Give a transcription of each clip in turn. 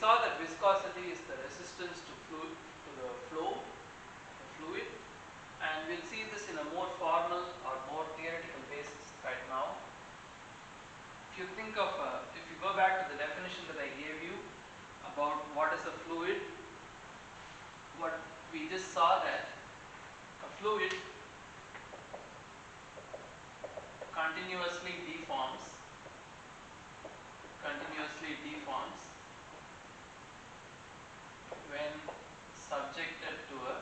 saw that viscosity is the resistance to the flow of a fluid, and we'll see this in a more formal or more theoretical basis right now. If you think of, if you go back to the definition that I gave you about what is a fluid, what we just saw that a fluid continuously deforms when subjected to a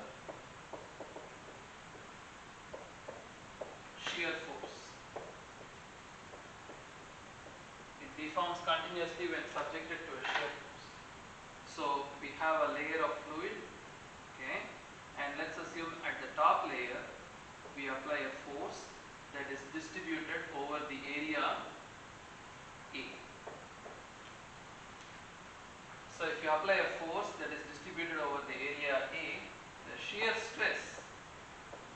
shear force. It deforms continuously when subjected to a shear force. So we have a layer of fluid, okay, and let's assume at the top layer we apply a force that is distributed over the area A. So if you apply a force that is distributed over the area A, the shear stress,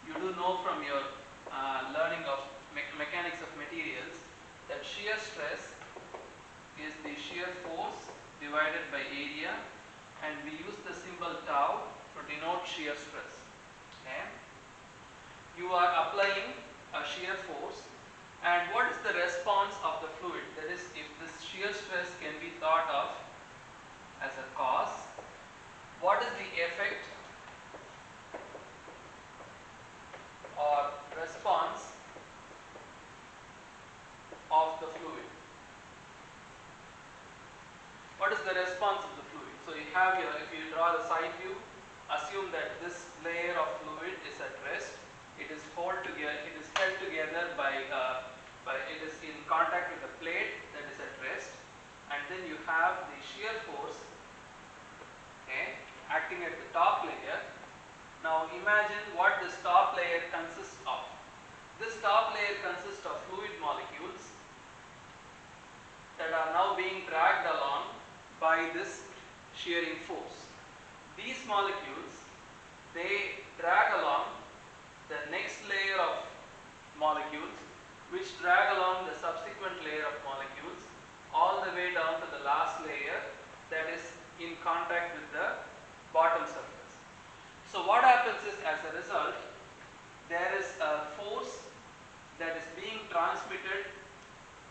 you do know from your learning of mechanics of materials that shear stress is the shear force divided by area, and we use the symbol tau to denote shear stress. Okay? You are applying a shear force, and what is the response of the fluid? That is, if this shear stress can be thought of as a cause, what is the effect or response of the fluid? What is the response of the fluid? So you have here, if you draw the side view, assume that this layer of fluid is at rest. It is held together by it is in contact with the plate that is at rest, and then you have the shear force, okay, acting at the top layer. Now imagine what this top layer consists of. This top layer consists of fluid molecules that are now being dragged along by this shearing force. These molecules, they drag along the next layer of molecules, which drag along the subsequent layer of molecules all the way down to the last layer that is in contact with the bottom surface. So what happens is, as a result, there is a force that is being transmitted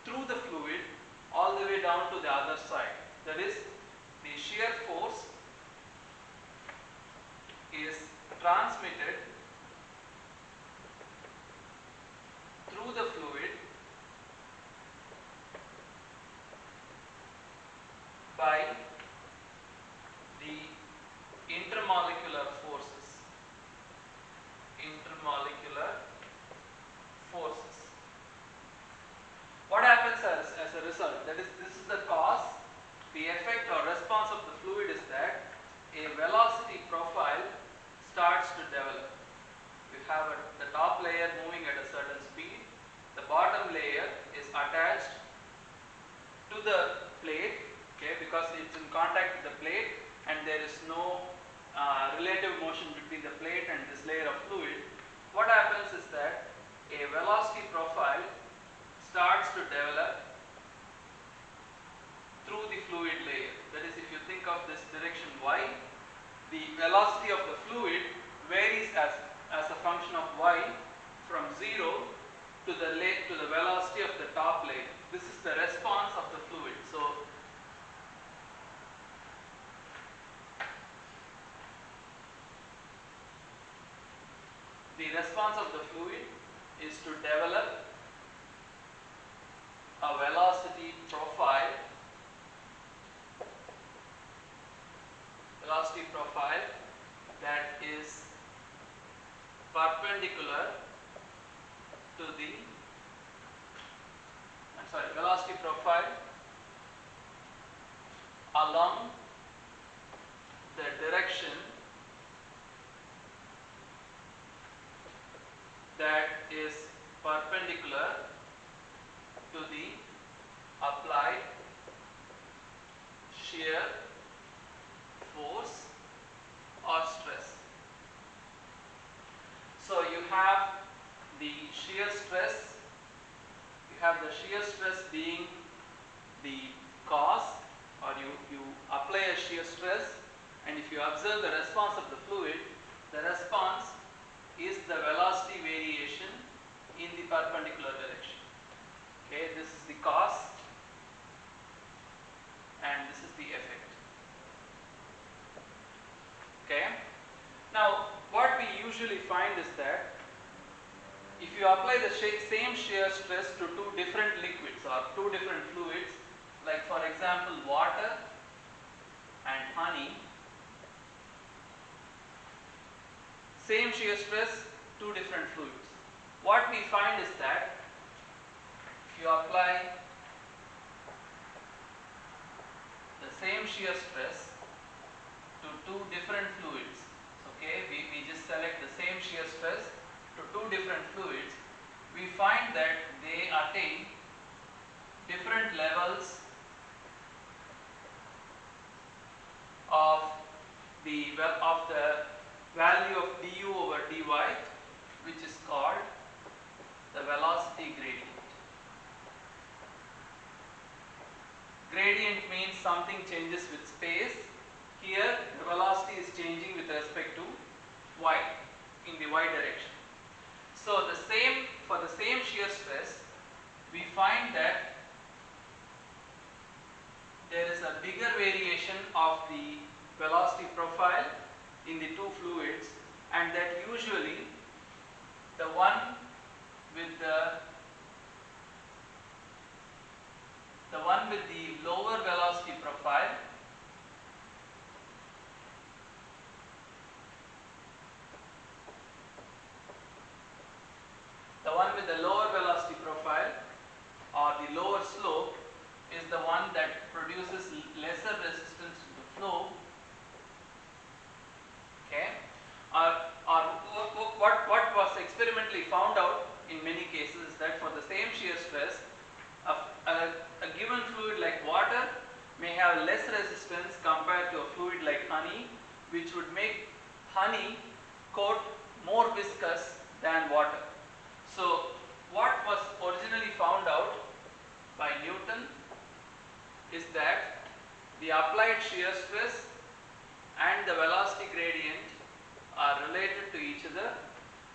through the fluid all the way down to the other side. That is, the shear force is transmitted through the fluid by the intermolecular forces. What happens as a result? That is, this is the cause. The effect or response of the fluid is that a velocity profile starts to develop. You have the top layer moving at a certain speed. The bottom layer is attached to the plate, okay, because it's in contact with the plate, and there is no relative motion between the plate and this layer of fluid. What happens is that a velocity profile starts to develop through the fluid layer. That is, if you think of this direction y, the velocity of the fluid varies as a function of y from 0 to the velocity of the top layer. This is the response of the fluid. So the response of the fluid is to develop a velocity profile that is perpendicular to the velocity profile along the direction that is perpendicular to the applied shear force or stress. So you have the shear stress, being the cause or you apply a shear stress, and if you observe the response of the fluid, the response is the velocity variation in the perpendicular direction. Okay, this is the cause and this is the effect. Okay, now what we usually find is that if you apply the same shear stress to two different liquids or two different fluids, like for example water and honey, same shear stress, two different fluids, what we find is that if you apply the same shear stress to two different fluids, okay, we just select the same shear stress to two different fluids, we find that they attain different levels of the value of du over dy, which is called the velocity gradient. Gradient means something changes with space. Here the velocity is changing with respect to y, in the y direction. So for the same shear stress, we find that there is a bigger variation of the velocity profile in the two fluids, and that usually the one with the lower velocity profile or the lower slope is the one that produces lesser resistance to the flow. Okay, what was experimentally found out in many cases is that for the same shear stress, a given fluid like water may have less resistance compared to a fluid like honey, which would make honey coat more viscous than water. So what was originally found out by Newton is that the applied shear stress and the velocity gradient are related to each other,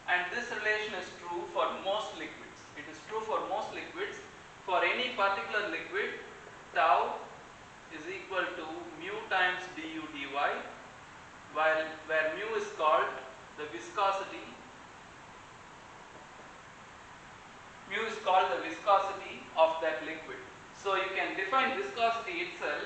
and this relation is true for most liquids. It is true for most liquids. For any particular liquid, tau is equal to mu times du dy, where mu is called the viscosity. Mu is called the viscosity of that liquid. So you can define viscosity itself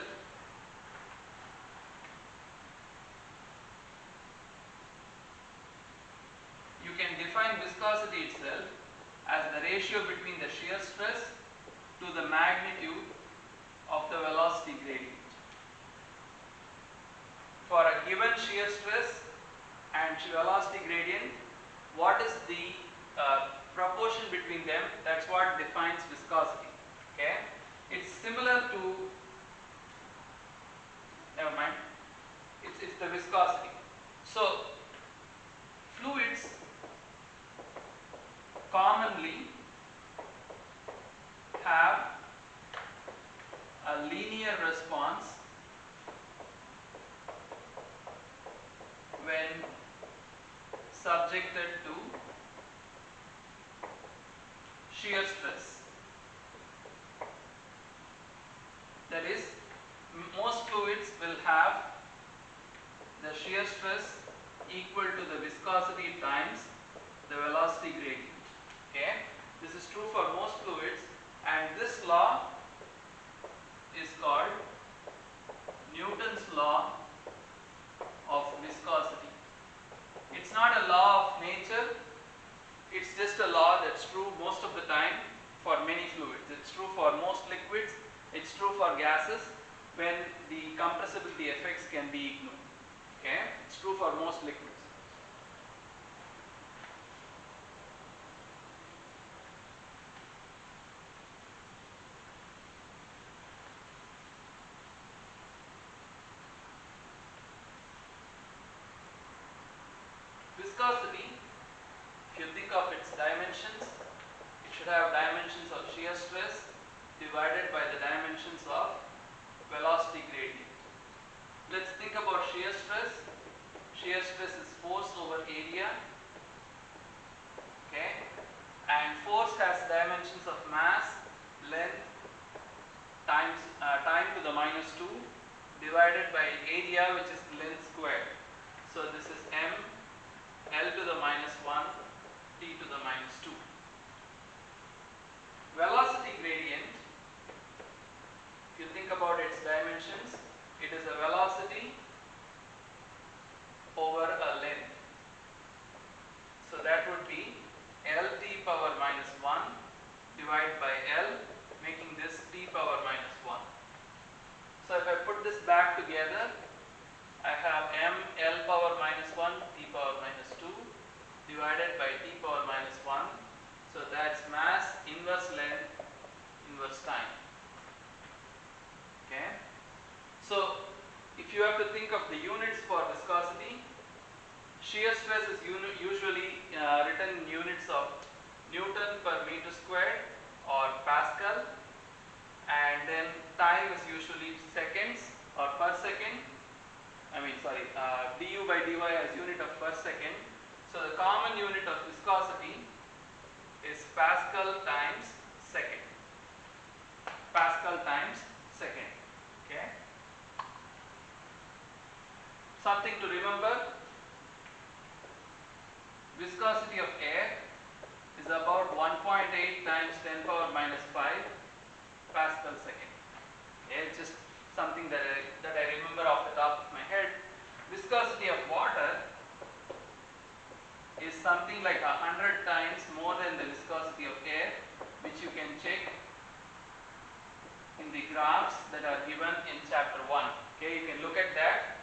as the ratio between the shear stress to the magnitude of the velocity gradient. For a given shear stress and velocity gradient, what is the proportion between them? That's what defines viscosity. Okay, it's similar to, never mind, it's the viscosity. So fluids commonly have a linear response when subjected to shear stress. That is, most fluids will have the shear stress equal to the viscosity times the velocity gradient. Okay, this is true for most fluids, and this law is called Newton's law of viscosity. It's not a law of nature, it's just a law that's true most of the time for many fluids. It's true for most liquids, it's true for gases when the compressibility effects can be ignored. Okay, it's true for most liquids. Viscosity, if you think of its dimensions, it should have dimensions of shear stress divided by the dimensions of velocity gradient. Let's think about shear stress. Shear stress is force over area, okay, and force has dimensions of mass, length times time to the minus 2 divided by area, which is length squared. So this is m L to the minus 1 T to the minus 2. Velocity gradient, if you think about its dimensions, it is a velocity over a length. So that would be L T power minus 1 divided by L, making this T power minus 1. So if I put this back together, I have m L power minus 1 T power minus 2 divided by T power minus 1. So that's mass inverse length inverse time. Okay. So if you have to think of the units for viscosity, shear stress is usually written in units of Newton per meter squared or Pascal, and then time is usually seconds or per second. Du by dy as unit of per second. So the common unit of viscosity is Pascal times second. Pascal times second. Okay. Something to remember: viscosity of air is about 1.8 times 10 power minus 5 Pascal second. Okay, it's just something that I remember off the top of my head. Viscosity of water is something like 100 times more than the viscosity of air, which you can check in the graphs that are given in chapter 1. Okay, you can look at that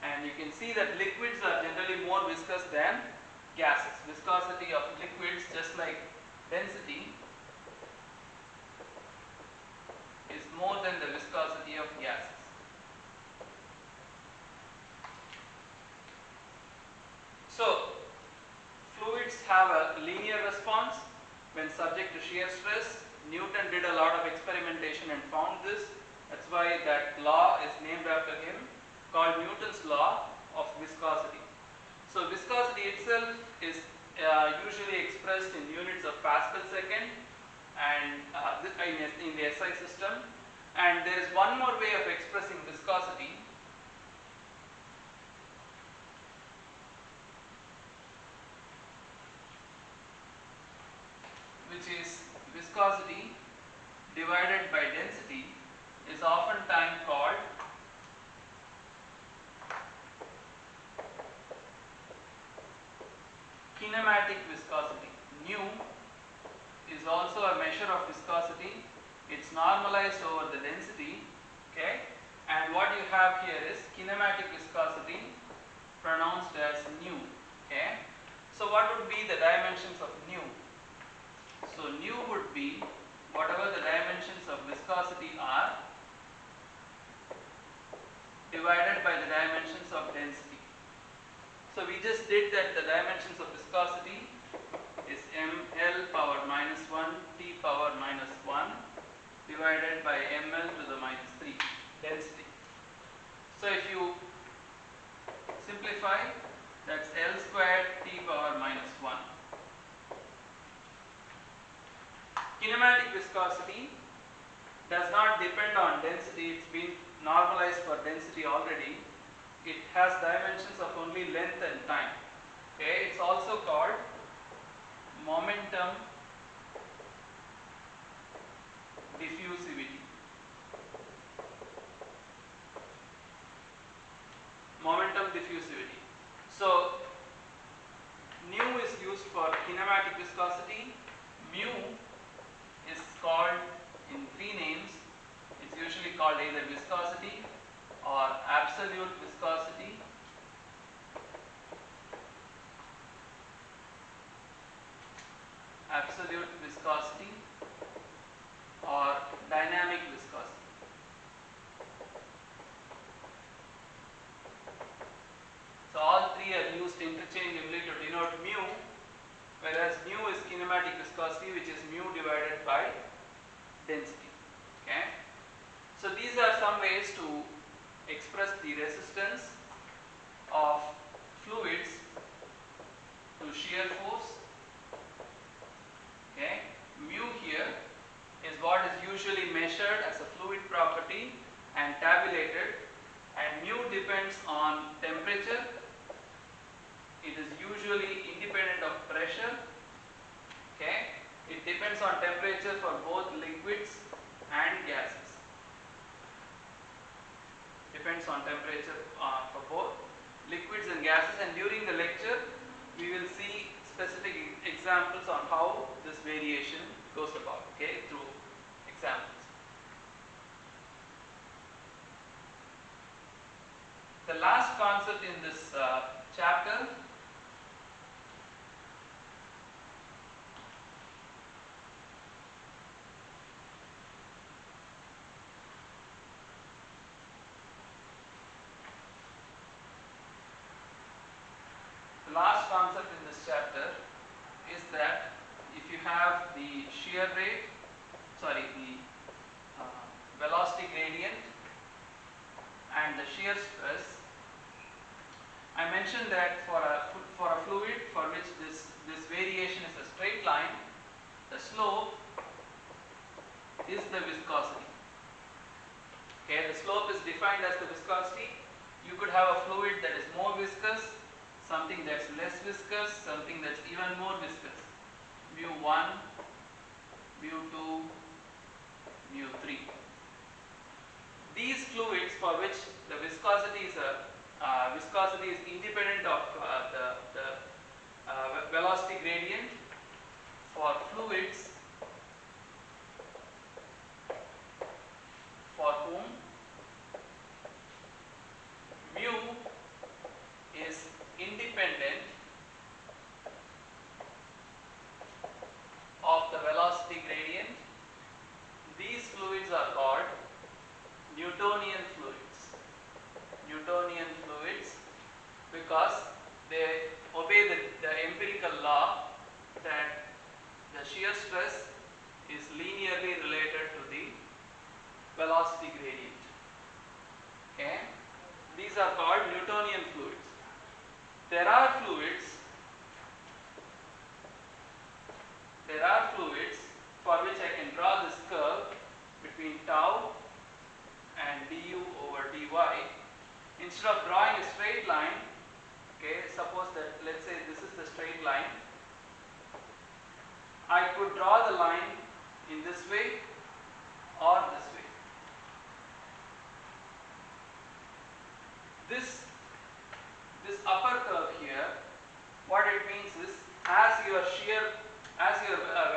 and you can see that liquids are generally more viscous than gases. Viscosity of liquids, just like density, is more than the viscosity of gases. So fluids have a linear response when subject to shear stress. Newton did a lot of experimentation and found this. That's why that law is named after him, called Newton's law of viscosity. So viscosity itself is usually expressed in units of Pascal second and in the SI system. And there is one more way of expressing viscosity, which is viscosity divided by density, is oftentimes called kinematic viscosity. Nu is also a measure of viscosity. It's normalized over the density, okay? And what you have here is kinematic viscosity pronounced as nu, okay? So what would be the dimensions of nu? So nu would be whatever the dimensions of viscosity are divided by the dimensions of density. So we just did that the dimensions of viscosity is ml power minus 1 T power minus 1 divided by ml to the minus 3 density. So if you simplify, that's L squared T power minus 1. Kinematic viscosity does not depend on density. It's been normalized for density already. It has dimensions of only length and time. Okay, it's also called momentum diffusivity. Momentum diffusivity. So nu is used for kinematic viscosity. Mu is called in three names. It's usually called either viscosity or absolute viscosity, or dynamic viscosity. So all three are used interchangeably to denote mu, whereas mu is kinematic viscosity, which is mu divided by density. Okay. So these are some ways to express the resistance of fluids to shear force. Okay, mu here is what is usually measured as a fluid property and tabulated, and mu depends on temperature. It is usually independent of pressure. Okay, it depends on temperature for both liquids and gases. Depends on temperature for both liquids and gases, and during the lecture we will see specific examples on how this variation goes about, okay, through examples. The last concept in this chapter in this chapter is that if you have the shear rate, the velocity gradient and the shear stress. I mentioned that for a fluid for which this variation is a straight line, the slope is the viscosity. Okay, the slope is defined as the viscosity. You could have a fluid that is more viscous, something that's less viscous, something that's even more viscous. Mu1, mu2, mu3. These fluids for which the viscosity is independent of the velocity gradient, for fluids for whom mu is independent of the velocity gradient, these fluids are called Newtonian fluids. Newtonian fluids because they obey the empirical law that the shear stress is linearly related to the velocity gradient. Okay, these are called Newtonian fluids. There are fluids for which I can draw this curve between tau and du over dy. Instead of drawing a straight line, okay, suppose that, let's say this is the straight line, I could draw the line in this way or this way. This upper curve here, what it means is as your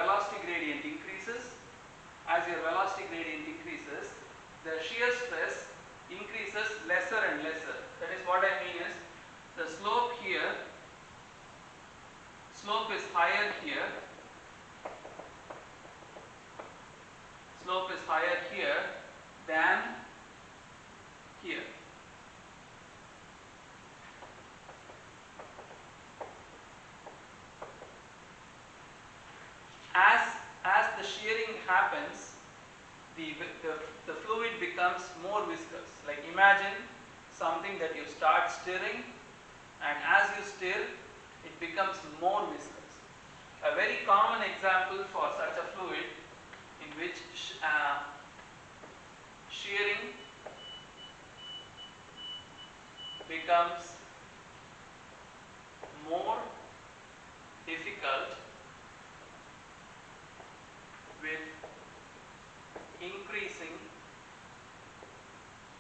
velocity gradient increases, the shear stress increases lesser and lesser. That is what I mean is the slope is higher here, than here. As the shearing happens, the fluid becomes more viscous. Like imagine something that you start stirring, and as you stir, it becomes more viscous. A very common example for such a fluid in which shearing becomes more difficult with increasing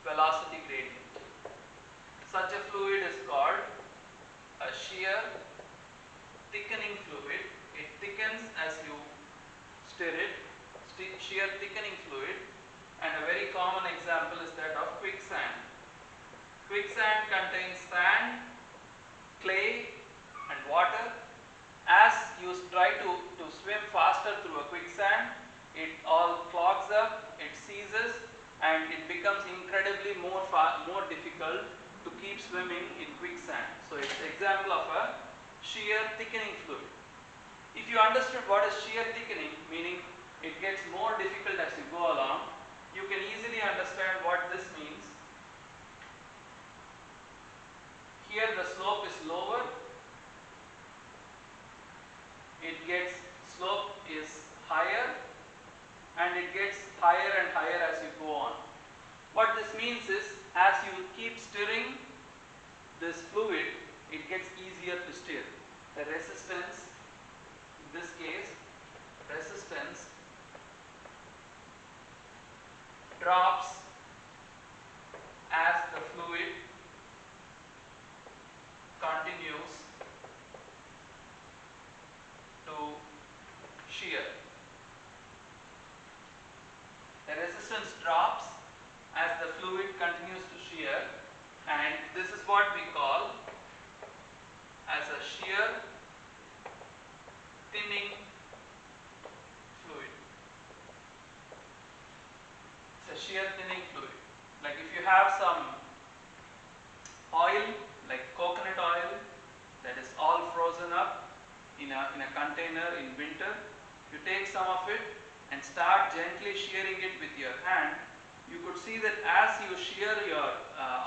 velocity gradient. Such a fluid is called a shear thickening fluid. It thickens as you stir it, shear thickening fluid, and a very common example is that of quicksand. Quicksand contains sand, clay and water. As you try to swim faster through a quicksand, it all clogs up, it seizes, and it becomes incredibly more difficult to keep swimming in quicksand. So it's an example of a shear thickening fluid. If you understood what is shear thickening, meaning it gets more difficult as you go along, you can easily understand what this means. higher and it gets higher and higher as you go on. What this means is, as you keep stirring this fluid, it gets easier to stir. The resistance, in this case, resistance drops as the fluid continues to shear. The resistance drops as the fluid continues to shear, and this is what we call as a shear thinning fluid. It's a shear thinning fluid. Like if you have some oil, like coconut oil, that is all frozen up in a container in winter, you take some of it and start gently shearing it with your hand. You could see that as you shear your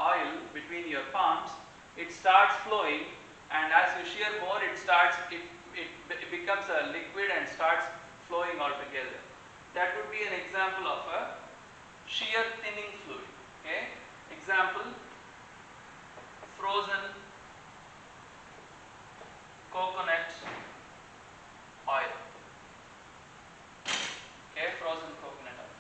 oil between your palms, it starts flowing, and as you shear more, it becomes a liquid and starts flowing altogether. That would be an example of a shear thinning fluid. Okay? Example: frozen coconut oil. Okay, frozen coconut oil.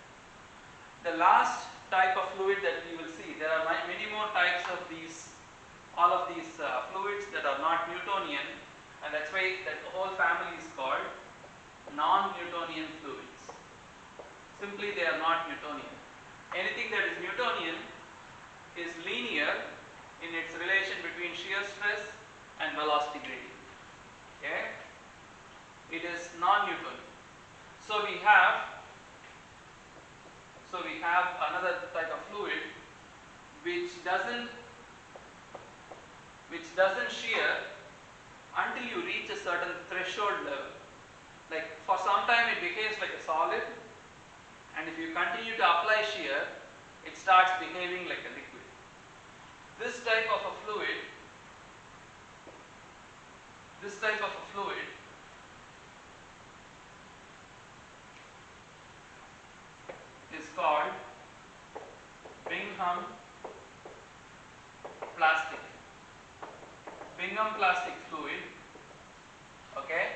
The last type of fluid that we will see, there are many more types of these, all of these fluids that are not Newtonian, and that's why that whole family is called non-Newtonian fluids. Simply, they are not Newtonian. Anything that is Newtonian is linear in its relation between shear stress and velocity gradient. Okay? It is non-Newtonian. So we have another type of fluid which doesn't shear until you reach a certain threshold level. Like for some time it behaves like a solid, and if you continue to apply shear, it starts behaving like a liquid. This type of a fluid is called Bingham plastic. Bingham plastic fluid. Okay?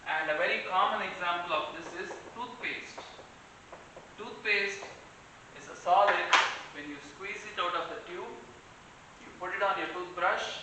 And a very common example of this is toothpaste. Toothpaste is a solid. When you squeeze it out of the tube, you put it on your toothbrush,